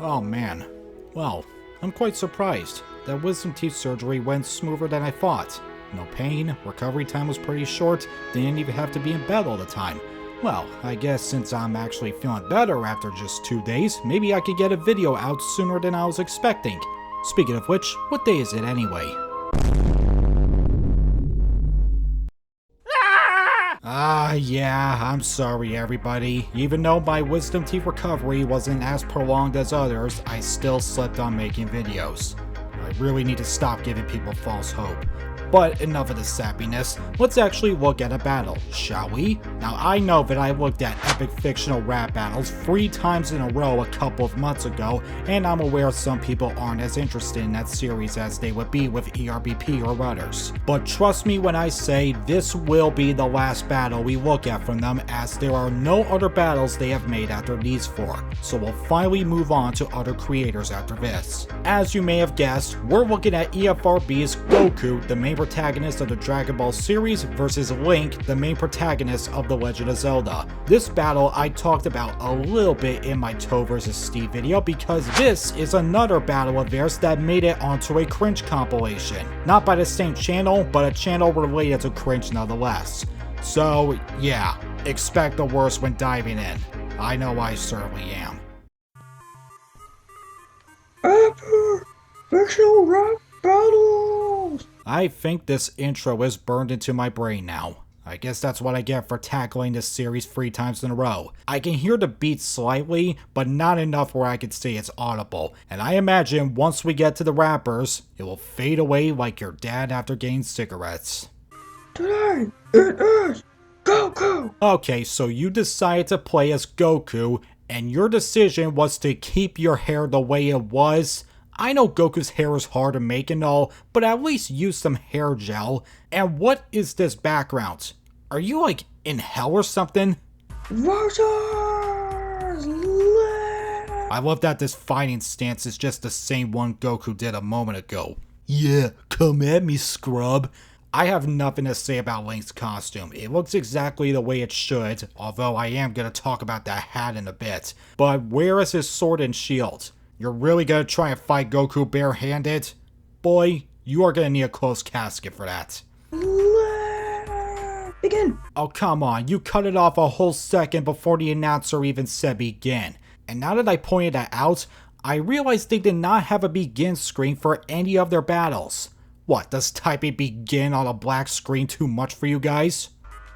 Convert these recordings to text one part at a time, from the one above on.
Oh man. Well, I'm quite surprised. That wisdom teeth surgery went smoother than I thought. No pain, recovery time was pretty short, didn't even have to be in bed all the time. Well, I guess since I'm actually feeling better after just 2 days, maybe I could get a video out sooner than I was expecting. Speaking of which, what day is it anyway? Yeah, I'm sorry everybody. Even though my wisdom teeth recovery wasn't as prolonged as others, I still slept on making videos. I really need to stop giving people false hope. But enough of the sappiness, let's actually look at a battle, shall we? Now I know that I looked at epic fictional rap battles 3 times in a row a couple of months ago, and I'm aware some people aren't as interested in that series as they would be with ERBP or others. But trust me when I say this will be the last battle we look at from them, as there are no other battles they have made after these 4, so we'll finally move on to other creators after this. As you may have guessed, we're looking at EFRB's Goku, the main protagonist of the Dragon Ball series, versus Link, the main protagonist of The Legend of Zelda. This battle I talked about a little bit in my Toe vs Steve video because this is another battle of theirs that made it onto a cringe compilation. Not by the same channel, but a channel related to cringe nonetheless. So yeah, expect the worst when diving in. I know I certainly am. Fictional rap battles! I think this intro is burned into my brain now. I guess that's what I get for tackling this series 3 times in a row. I can hear the beat slightly, but not enough where I can say it's audible. And I imagine once we get to the rappers, it will fade away like your dad after getting cigarettes. Today, it is Goku! Okay, so you decided to play as Goku, and your decision was to keep your hair the way it was. I know Goku's hair is hard to make and all, but at least use some hair gel. And what is this background? Are you like in hell or something? Versus I love that this fighting stance is just the same one Goku did a moment ago. Yeah, come at me, scrub. I have nothing to say about Link's costume. It looks exactly the way it should, although I am going to talk about that hat in a bit. But where is his sword and shield? You're really gonna try and fight Goku barehanded? Boy, you are gonna need a closed casket for that. Begin! Oh come on, you cut it off a whole second before the announcer even said begin. And now that I pointed that out, I realized they did not have a begin screen for any of their battles. What, does typing begin on a black screen too much for you guys?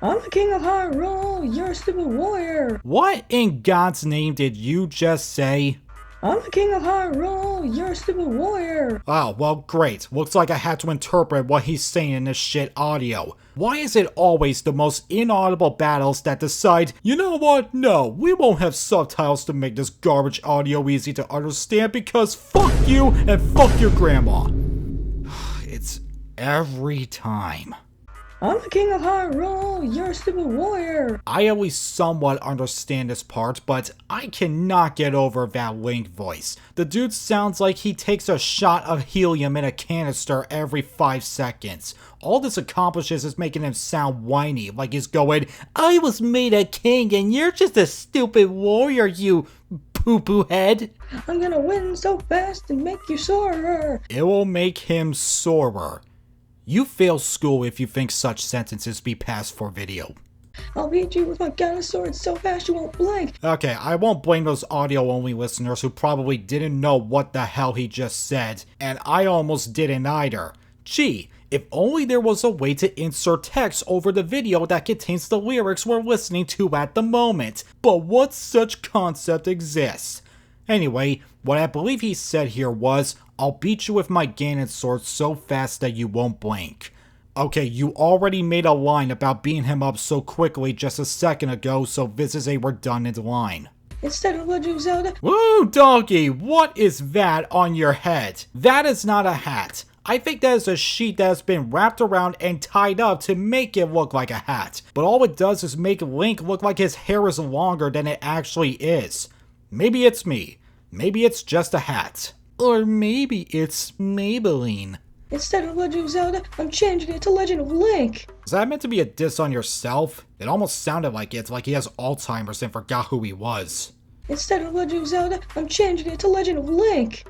I'm the king of Hyrule, you're a stupid warrior. What in God's name did you just say? I'm the king of Hyrule, you're a stupid warrior. Oh, well great. Looks like I had to interpret what he's saying in this shit audio. Why is it always the most inaudible battles that decide, you know what, no, we won't have subtitles to make this garbage audio easy to understand because fuck you and fuck your grandma. It's every time. I'm the king of Hyrule, you're a stupid warrior. I at least somewhat understand this part, but I cannot get over that Link voice. The dude sounds like he takes a shot of helium in a canister every 5 seconds. All this accomplishes is making him sound whiny, like he's going, I was made a king and you're just a stupid warrior, you poo-poo head. I'm gonna win so fast and make you sorer. It will make him sorer. You fail school if you think such sentences be passed for video. I'll beat you with my gun sword so fast you won't blink. Okay, I won't blame those audio-only listeners who probably didn't know what the hell he just said, and I almost didn't either. Gee, if only there was a way to insert text over the video that contains the lyrics we're listening to at the moment. But what such concept exists? Anyway, what I believe he said here was, I'll beat you with my Ganon sword so fast that you won't blink. Okay, you already made a line about beating him up so quickly just a second ago, so this is a redundant line. Instead of Legend of Zelda. Woo, donkey, what is that on your head? That is not a hat. I think that is a sheet that has been wrapped around and tied up to make it look like a hat. But all it does is make Link look like his hair is longer than it actually is. Maybe it's me. Maybe it's just a hat. Or maybe it's Maybelline. Instead of Legend of Zelda, I'm changing it to Legend of Link. Is that meant to be a diss on yourself? It almost sounded like it's like he has Alzheimer's and forgot who he was. Instead of Legend of Zelda, I'm changing it to Legend of Link.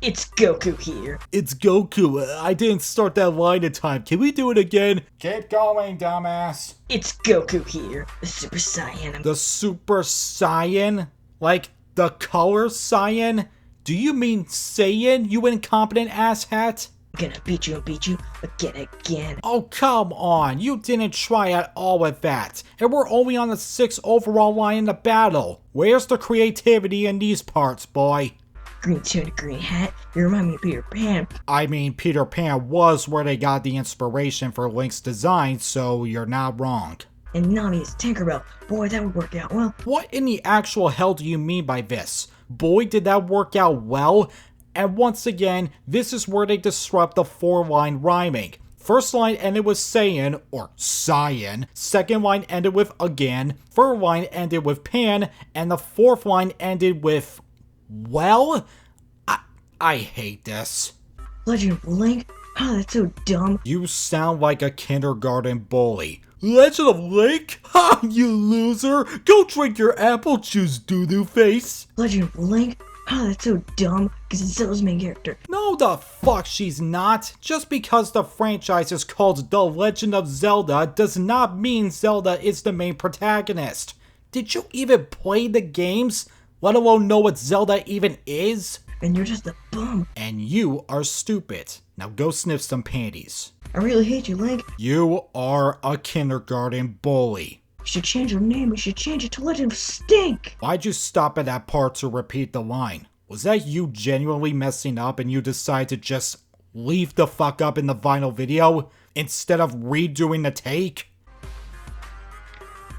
It's Goku here. It's Goku. I didn't start that line in time. Can we do it again? Keep going, dumbass. It's Goku here, the Super Saiyan. The Super Saiyan? Like the color Saiyan? Do you mean Saiyan, you incompetent asshat? I'm gonna beat you and beat you again. Oh, come on. You didn't try at all with that. And we're only on the 6th overall line in the battle. Where's the creativity in these parts, boy? Green tunic, green hat, you remind me of Peter Pan. I mean, Peter Pan was where they got the inspiration for Link's design, so you're not wrong. And Nami is Tinkerbell. Boy, that would work out well. What in the actual hell do you mean by this? Boy, did that work out well? And once again, this is where they disrupt the 4-line rhyming. First line ended with Saiyan, or Cyan. Second line ended with again. Third line ended with Pan. And the fourth line ended with... well? I hate this. Legend of Link? Oh, that's so dumb. You sound like a kindergarten bully. Legend of Link? Ha, you loser! Go drink your apple juice, doo-doo face! Legend of Link? Oh, that's so dumb, because it's Zelda's main character. No, the fuck she's not. Just because the franchise is called The Legend of Zelda does not mean Zelda is the main protagonist. Did you even play the games? Let alone know what Zelda even is? And you're just a bum. And you are stupid. Now go sniff some panties. I really hate you, Link. You are a kindergarten bully. You should change your name. You should change it to Legend of Stink. Why'd you stop at that part to repeat the line? Was that you genuinely messing up and you decide to just leave the fuck up in the final video instead of redoing the take?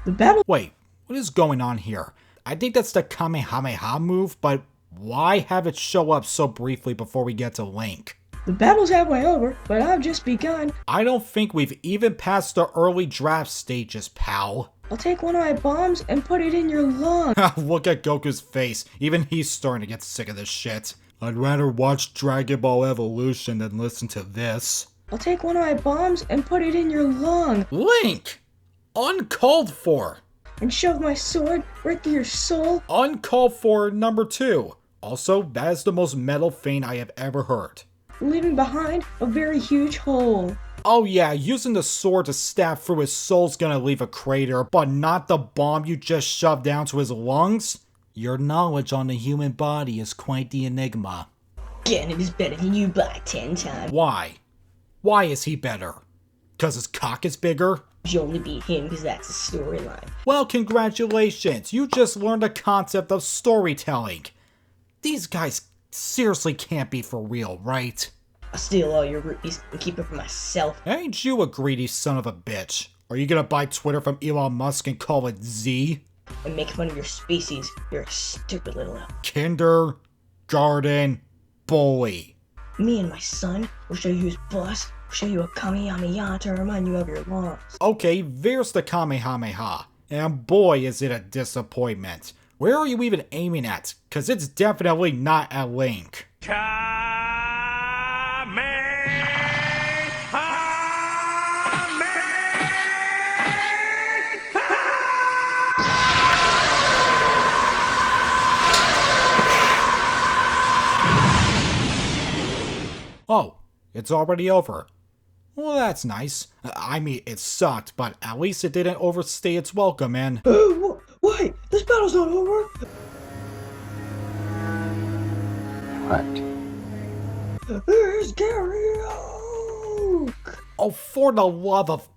The battle... Wait, what is going on here? I think that's the Kamehameha move, but why have it show up so briefly before we get to Link? The battle's halfway over, but I've just begun. I don't think we've even passed the early draft stages, pal. I'll take one of my bombs and put it in your lung. Look at Goku's face. Even he's starting to get sick of this shit. I'd rather watch Dragon Ball Evolution than listen to this. I'll take one of my bombs and put it in your lung. Link! Uncalled for. And shove my sword right through your soul. Uncalled for number 2. Also, that is the most metal feint I have ever heard. Leaving behind a very huge hole. Oh yeah, using the sword to stab through his soul's gonna leave a crater, but not the bomb you just shoved down to his lungs? Your knowledge on the human body is quite the enigma. Ganon is better than you by 10 times. Why? Why is he better? 'Cause his cock is bigger? You only beat him because that's the storyline. Well, congratulations, you just learned the concept of storytelling. These guys seriously can't be for real, right? I'll steal all your rupees and keep it for myself. Ain't you a greedy son of a bitch? Are you gonna buy Twitter from Elon Musk and call it Z? And make fun of your species. You're a stupid little elf. Kindergarten bully. Me and my son will show you who's boss. We'll show you a Kamehameha to remind you of your loss. Okay, there's the Kamehameha. And boy, is it a disappointment. Where are you even aiming at? 'Cause it's definitely not at Link. Oh, it's already over. Well, that's nice. I mean, it sucked, but at least it didn't overstay its welcome, and... Wait, this battle's not over! What? There's Gary! Oh, for the love of...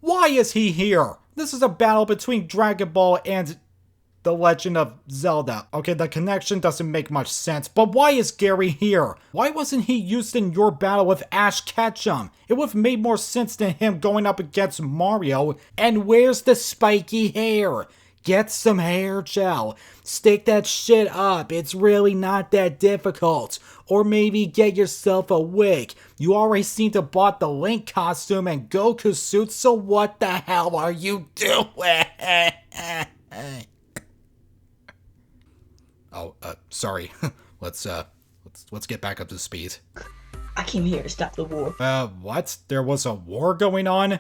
Why is he here? This is a battle between Dragon Ball and... The Legend of Zelda. Okay, the connection doesn't make much sense, but why is Gary here? Why wasn't he used in your battle with Ash Ketchum? It would have made more sense than him going up against Mario. And where's the spiky hair? Get some hair gel. Stick that shit up. It's really not that difficult. Or maybe get yourself a wig. You already seem to bought the Link costume and Goku suit, so what the hell are you doing? Oh, sorry. Let's get back up to speed. I came here to stop the war. What? There was a war going on?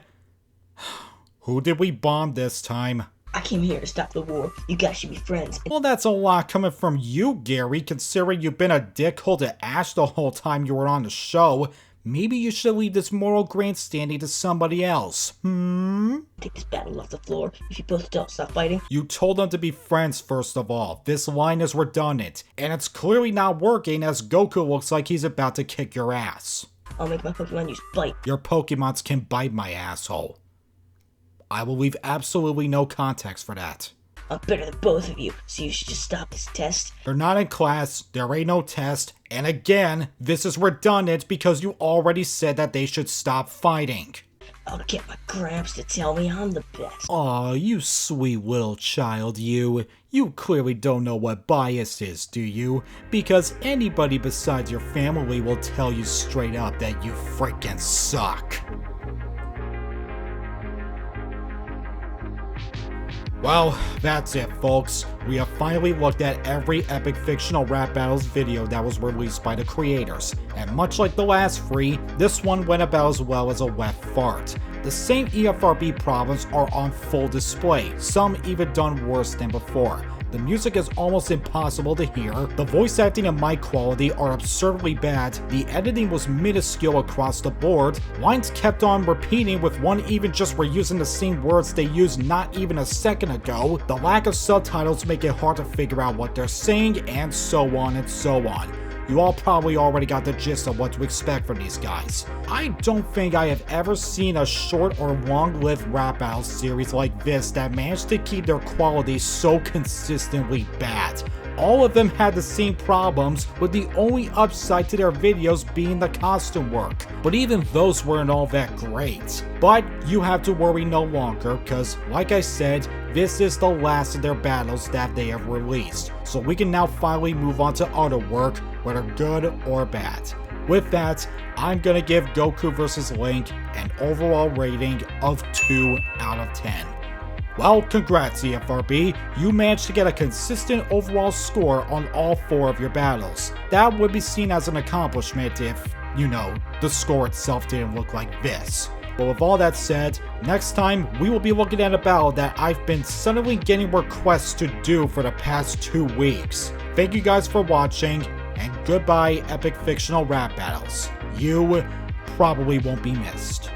Who did we bomb this time? I came here to stop the war. You guys should be friends. Well, that's a lot coming from you, Gary, considering you've been a dickhole to Ash the whole time you were on the show. Maybe you should leave this moral grandstanding to somebody else. Take this battle off the floor if you both don't stop fighting. You told them to be friends first of all. This line is redundant, and it's clearly not working as Goku looks like he's about to kick your ass. I'll make my Pokemon use bite. Your Pokemons can bite, my asshole. I will leave absolutely no context for that. I'm better than both of you, so you should just stop this test. They're not in class, there ain't no test, and again, this is redundant because you already said that they should stop fighting. I'll get my gramps to tell me I'm the best. Aw, you sweet little child, you. You clearly don't know what bias is, do you? Because anybody besides your family will tell you straight up that you freaking suck. Well, that's it, folks. We have finally looked at every epic fictional rap battles video that was released by the creators, and much like the last 3, this one went about as well as a wet fart. The same EFRB problems are on full display, some even done worse than before. The music is almost impossible to hear, the voice acting and mic quality are absurdly bad, the editing was minuscule across the board, lines kept on repeating with one even just reusing the same words they used not even a second ago, the lack of subtitles make it hard to figure out what they're saying, and so on and so on. You all probably already got the gist of what to expect from these guys. I don't think I have ever seen a short or long-lived rap battle series like this that managed to keep their quality so consistently bad. All of them had the same problems, with the only upside to their videos being the costume work. But even those weren't all that great. But you have to worry no longer, cause like I said, this is the last of their battles that they have released. So we can now finally move on to other work, whether good or bad. With that, I'm gonna give Goku vs. Link an overall rating of 2 out of 10. Well, congrats EFRB, you managed to get a consistent overall score on all 4 of your battles. That would be seen as an accomplishment if, you know, the score itself didn't look like this. But with all that said, next time we will be looking at a battle that I've been suddenly getting requests to do for the past 2 weeks. Thank you guys for watching, and goodbye epic fictional rap battles. You probably won't be missed.